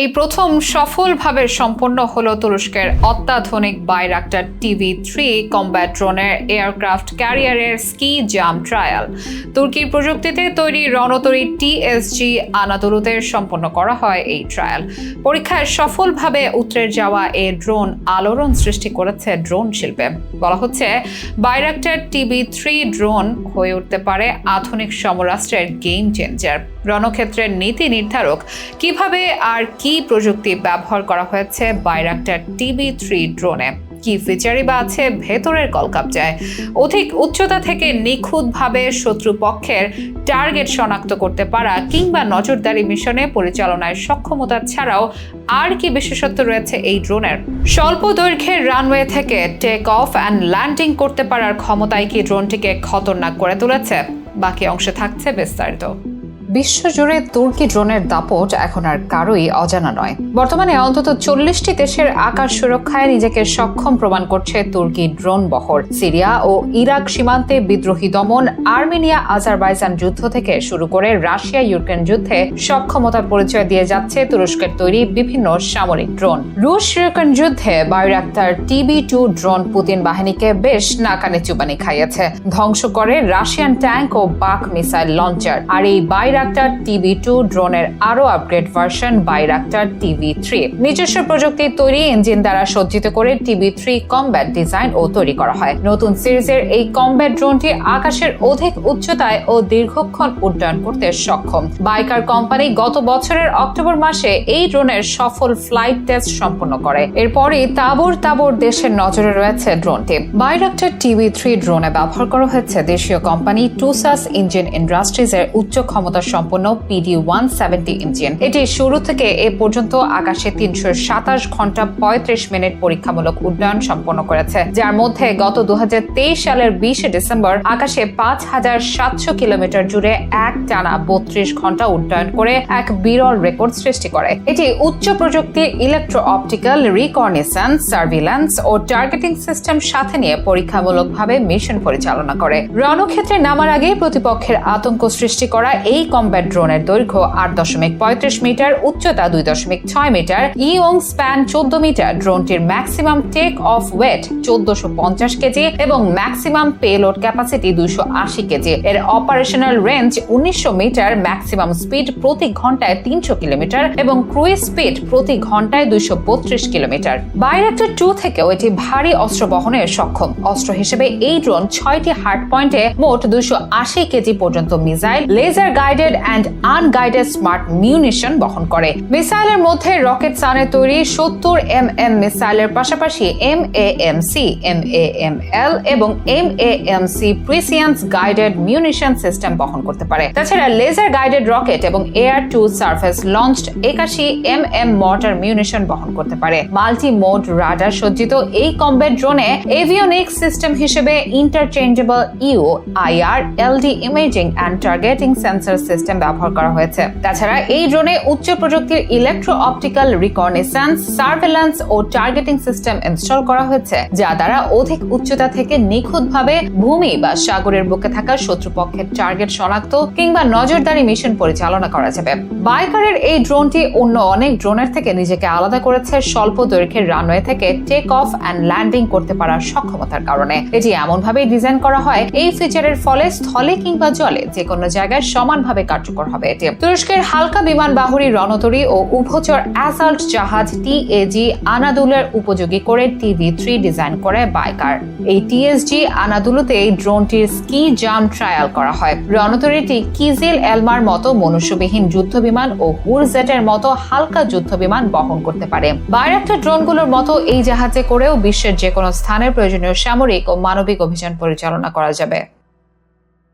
এই প্রথম সফলভাবে সম্পন্ন হলো তুরস্কের অত্যাধুনিক বাইরাক্টার টিভি-3 কমব্যাট ড্রোনের এয়ারক্রাফট ক্যারিয়ারের স্কি জাম্প ট্রায়াল। তুর্কির প্রযুক্তিতে তৈরি রণতরী টিএসজি আনাদোলুতে সম্পন্ন করা হয় এই ট্রায়াল। পরীক্ষায় সফলভাবে উতরে যাওয়া এই ড্রোন আলোড়ন সৃষ্টি করেছে ড্রোন শিল্পে। বলা হচ্ছে বাইরাক্টার টিভি-3 ড্রোন হয়ে উঠতে পারে আধুনিক সমরাষ্ট্রের গেম চেঞ্জার। রণক্ষেত্রের নীতি নির্ধারক কিভাবে আর কি প্রযুক্তি ব্যবহার করা হয়েছে বাইরাক্টার টিভি-3 ড্রোনে, কি ফিচারই বা আছে ভেতরের কলকাবজায়, অধিক উচ্চতা থেকে নিখুঁতভাবে শত্রুপক্ষের টার্গেট শনাক্ত করতে পারা কিংবা নজরদারি মিশনে পরিচালনায় সক্ষমতা ছাড়াও আর কি বিশেষত্ব রয়েছে এই ড্রোনের। স্বল্প দৈর্ঘ্যের রানওয়ে থেকে টেক অফ অ্যান্ড ল্যান্ডিং করতে পারার ক্ষমতায় কি ড্রোনটিকে খতরনাক করে তুলেছে? বাকি অংশে থাকছে বিস্তারিত। বিশ্বজুড়ে তুর্কি ড্রোনের দাপট এখন আর কারোই অজানা নয়। বর্তমানে অন্তত 40টি দেশের আকাশ সুরক্ষায় নিজেকে সক্ষম প্রমাণ করছে তুর্কি ড্রোন বহর। সিরিয়া ও ইরাক সীমান্তে বিদ্রোহী দমন, আর্মেনিয়া আজারবাইজান যুদ্ধ থেকে শুরু করে রাশিয়া ইউক্রেন যুদ্ধে সক্ষমতার পরিচয় দিয়ে যাচ্ছে তুরস্কের তৈরি বিভিন্ন সামরিক ড্রোন। রুশ ইউক্রেন যুদ্ধে বাইরাক্টার টিভি-2 ড্রোন পুতিন বাহিনীকে বেশ নাকানি চুবানি খাইয়েছে, ধ্বংস করে রাশিয়ান ট্যাঙ্ক ও বাক মিসাইল লঞ্চার। আর এই বাইরাক্টার টিভি-2 ড্রোনের আরো আপগ্রেড ভার্সন বাইরাক্টার টিভি-3 নিজস্ব প্রযুক্তির তৈরি ইঞ্জিন দ্বারা সজ্জিত করে টিভি-3 কমব্যাট ডিজাইন ও তৈরি করা হয়। নতুন সিরিজের এই কমব্যাট ড্রোনটি আকাশের অধিক উচ্চতায় ও দীর্ঘক্ষণ উড্ডয়ন করতে সক্ষম। বাইকার কোম্পানি গত বছরের অক্টোবর মাসে এই ড্রোনের সফল ফ্লাইট টেস্ট সম্পন্ন করে। এরপরই তাবর দেশের নজরে রয়েছে ড্রোনটি। বাইরাক্টার টিভি-3 ড্রোনে ব্যবহার করা হয়েছে দেশীয় কোম্পানি টুসাস ইঞ্জিন ইন্ডাস্ট্রিজের উচ্চ ক্ষমতা সম্পন্ন PD-170 ইঞ্জিন। এটি শুরু থেকে এ পর্যন্ত আকাশে 327 ঘন্টা 35 মিনিট পরীক্ষামূলক উড্ডয়ন সম্পন্ন করেছে, যার মধ্যে গত 2023 সালের 20 ডিসেম্বর আকাশে 5700 কিলোমিটার জুড়ে এক টানা 32 ঘন্টা উড্ডয়ন করে এক বিরল রেকর্ড সৃষ্টি করে। এটি উচ্চ প্রযুক্তির ইলেকট্রো অপটিক্যাল রিকগনিশন্স, সার্ভিল্যান্স ও টার্গেটিং সিস্টেম সাথে নিয়ে পরীক্ষামূলকভাবে মিশন পরিচালনা করে। রণক্ষেত্রে নামার আগে প্রতিপক্ষের আতঙ্ক সৃষ্টি করা এই কমব্যাট ড্রোনের দৈর্ঘ্য 8.35 মিটার, উচ্চতা 2.6 মিটার, ইয়ং স্প্যান 14 মিটার। ড্রোনটির maximum take off weight 1450 KG এবং ম্যাক্সিমাম পেলোড ক্যাপাসিটি 280 কেজি। এর operational range 1900 metre, maximum speed প্রতি ঘন্টায় 300 কিলোমিটার এবং ক্রুইজ স্পিড প্রতি ঘন্টায় 232 কিলোমিটার। বাইরাক্টার 2 থেকেও এটি ভারী অস্ত্র বহনে সক্ষম। অস্ত্র হিসেবে এই ড্রোন 6টি হার্ড পয়েন্টে মোট 280 কেজি পর্যন্ত missile, laser guided and unguided smart munition বহন করে। মিসাইলের মধ্যে রকেট সানে তৈরি 70 mm মিসাইলের পাশাপাশি MAMC, MAML এবং MAMC precision guided munition system বহন করতে পারে। তাছাড়া লেজার গাইডেড রকেট এবং air to surface launched 81 mm mortar munition বহন করতে পারে। মাল্টি মোড রাডার সজ্জিত এই কমব্যাট ড্রোনে এভিওনিক্স সিস্টেম হিসেবে interchangeable U, IR, LD imaging and targeting sensor system ব্যবহার করা হয়েছে। তাছাড়া এই ড্রোনে উচ্চ প্রযুক্তির ইলেকট্রো অপটিক্যাল রিকগনিশন্স, সার্ভেলেন্স ও টার্গেটিং সিস্টেম ইনস্টল করা হয়েছে, যা দ্বারা অধিক উচ্চতা থেকে নিখুঁতভাবে ভূমি বা সাগরের বুকে থাকা শত্রুপক্ষের টার্গেট শনাক্ত কিংবা নজরদারি মিশন পরিচালনা করা যাবে। বাইকারের এই ড্রোনটি অন্য অনেক ড্রোনের থেকে নিজেকে আলাদা করেছে স্বল্প দৈর্ঘ্যের রানওয়ে থেকে টেক অফ অ্যান্ড ল্যান্ডিং করতে পারার সক্ষমতার কারণে। এটি এমনভাবেই ডিজাইন করা হয়, এই ফিচারের ফলে স্থলে কিংবা জলে যে কোনো জায়গায় সমানভাবে কার্যকর হবে এটি। তুরস্কের হালকা বিমান বাহিনী রণতরী ও উভচর অ্যাসাল্ট জাহাজ টিএজি আনাদুলের উপযোগী করে টিভি-3 ডিজাইন করে বাইকার। এই টিএসজি আনাদুলুতে এই ড্রোনটির স্কি জাম্প ট্রায়াল করা হয়। রণতরীটি কিজিল এলমার মতো মনুষ্যবিহীন যুদ্ধ বিমান ও হুরজেটের মতো হালকা যুদ্ধ বিমান বহন করতে পারে। বাইরাক্টার ড্রোনগুলোর মতো এই জাহাজে করেও বিশ্বের যে কোনো স্থানের প্রয়োজনীয় সামরিক ও মানবিক অভিযান পরিচালনা করা যাবে।